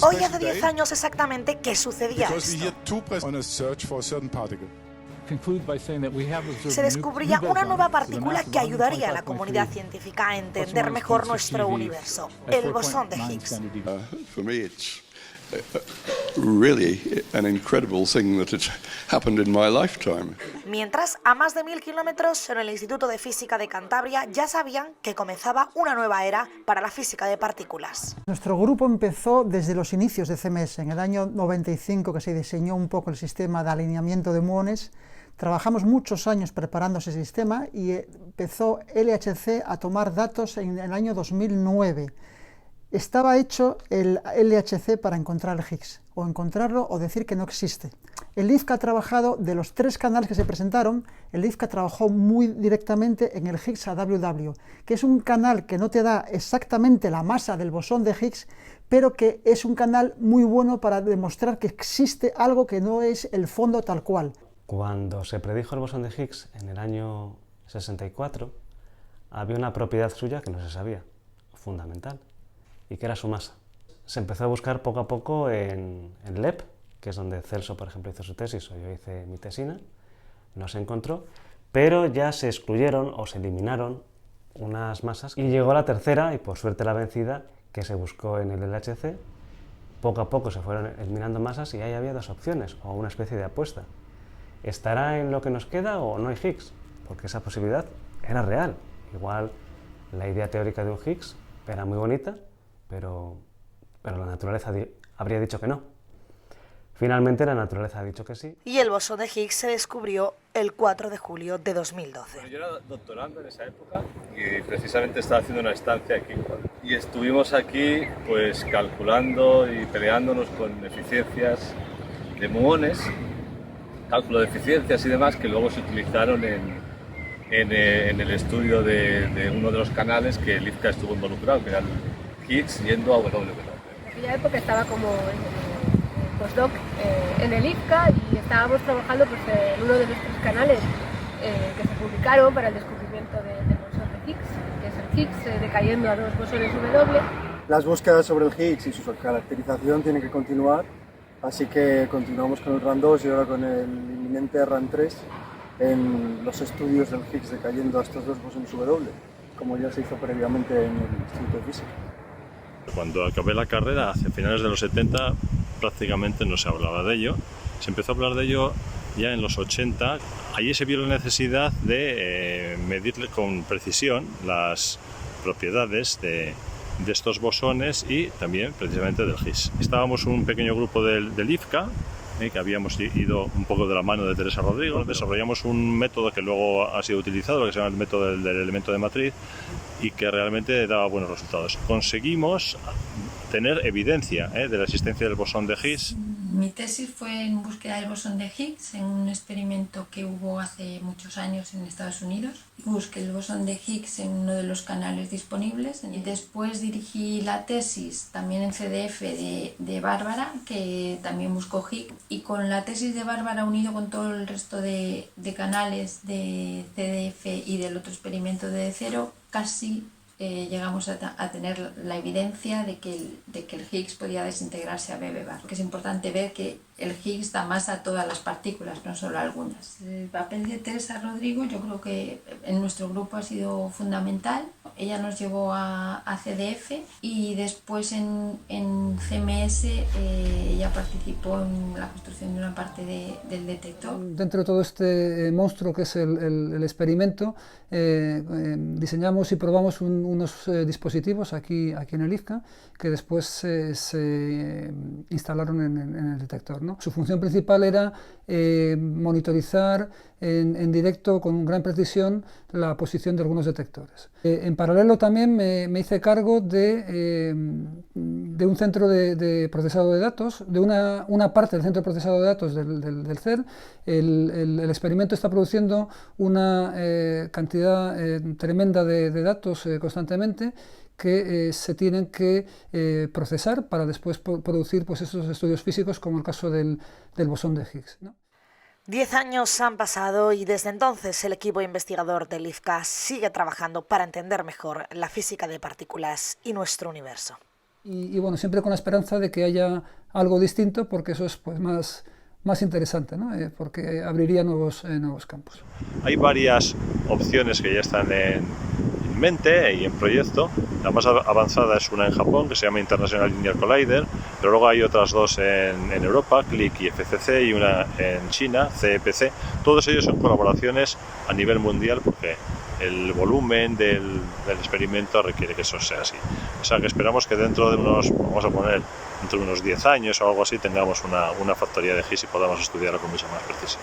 Hoy hace 10 años exactamente que sucedía esto. Se descubría una nueva partícula que ayudaría a la comunidad científica a entender mejor nuestro universo, el bosón de Higgs. Really an incredible thing that had happened in my lifetime. Mientras, a más de 1000 kilómetros en el Instituto de Física de Cantabria ya sabían que comenzaba una nueva era para la física de partículas. Nuestro grupo empezó desde los inicios de CMS, en el año 95, que se diseñó un poco el sistema de alineamiento de muones. Trabajamos muchos años preparando ese sistema y empezó LHC a tomar datos en el año 2009. Estaba hecho el LHC para encontrar el Higgs, o encontrarlo o decir que no existe. El IFCA ha trabajado, de los 3 canales que se presentaron, el IFCA trabajó muy directamente en el Higgs AWW, que es un canal que no te da exactamente la masa del bosón de Higgs, pero que es un canal muy bueno para demostrar que existe algo que no es el fondo tal cual. Cuando se predijo el bosón de Higgs en el año 64, había una propiedad suya que no se sabía, fundamental, y que era su masa. Se empezó a buscar poco a poco en LEP, que es donde Celso, por ejemplo, hizo su tesis, o yo hice mi tesina, no se encontró, pero ya se excluyeron o se eliminaron unas masas, y llegó la tercera, y por suerte la vencida, que se buscó en el LHC. Poco a poco se fueron eliminando masas y ahí había 2 opciones, o una especie de apuesta. ¿Estará en lo que nos queda o no hay Higgs? Porque esa posibilidad era real. Igual la idea teórica de un Higgs era muy bonita, pero la naturaleza habría dicho que no. Finalmente la naturaleza ha dicho que sí. Y el bosón de Higgs se descubrió el 4 de julio de 2012. Bueno, yo era doctorando en esa época y precisamente estaba haciendo una estancia aquí. Y estuvimos aquí pues calculando y peleándonos con eficiencias de muones, cálculo de eficiencias y demás, que luego se utilizaron en el estudio de uno de los canales que el IFCA estuvo involucrado, que era el Higgs yendo a WW. En aquella época estaba como en postdoc en el IFCA y estábamos trabajando pues, en uno de nuestros canales que se publicaron para el descubrimiento del bosón de Higgs, que es el Higgs decayendo a 2 bosones W. Las búsquedas sobre el Higgs y su caracterización tienen que continuar, así que continuamos con el RAN 2 y ahora con el inminente RAN 3 en los estudios del Higgs decayendo a estos 2 bosones W, como ya se hizo previamente en el Instituto de Física. Cuando acabé la carrera, hacia finales de los 70, prácticamente no se hablaba de ello. Se empezó a hablar de ello ya en los 80. Allí se vio la necesidad de medir con precisión las propiedades de estos bosones y también precisamente del Higgs. Estábamos un pequeño grupo del IFCA, que habíamos ido un poco de la mano de Teresa Rodrigo. Desarrollamos un método que luego ha sido utilizado, lo que se llama el método del elemento de matriz, y que realmente daba buenos resultados. Conseguimos tener evidencia de la existencia del bosón de Higgs. Mi tesis fue en búsqueda del bosón de Higgs en un experimento que hubo hace muchos años en Estados Unidos. Busqué el bosón de Higgs en uno de los canales disponibles y después dirigí la tesis también en CDF de Bárbara, que también buscó Higgs, y con la tesis de Bárbara unido con todo el resto de canales de CDF y del otro experimento de cero, casi llegamos a tener la evidencia de que el Higgs podía desintegrarse a BB bar. Porque es importante ver que el Higgs da masa a todas las partículas, no solo a algunas. El papel de Teresa Rodrigo yo creo que en nuestro grupo ha sido fundamental. Ella nos llevó a CDF y después en CMS ella participó en la construcción de una parte del detector. Dentro de todo este monstruo que es el experimento, diseñamos y probamos unos dispositivos aquí en el IFCA que después se instalaron en el detector, ¿no? Su función principal era monitorizar en directo con gran precisión la posición de algunos detectores. En paralelo también me hice cargo de un centro de procesado de datos, de una parte del centro de procesado de datos del CERN. El experimento está produciendo una cantidad tremenda de datos constantemente que se tienen que procesar para después producir pues, esos estudios físicos como el caso del bosón de Higgs, ¿no? 10 años han pasado y desde entonces el equipo investigador del IFCA sigue trabajando para entender mejor la física de partículas y nuestro universo. y bueno, siempre con la esperanza de que haya algo distinto, porque eso es pues más interesante, ¿no? Porque abriría nuevos campos. Hay varias opciones que ya están en mente y en proyecto. La más avanzada es una en Japón, que se llama International Linear Collider, pero luego hay otras dos en Europa, CLIC y FCC, y una en China, CEPC. Todos ellos son colaboraciones a nivel mundial, porque el volumen del experimento requiere que eso sea así. O sea que esperamos que dentro de unos 10 años o algo así tengamos una factoría de Higgs y podamos estudiarlo con mucha más precisión.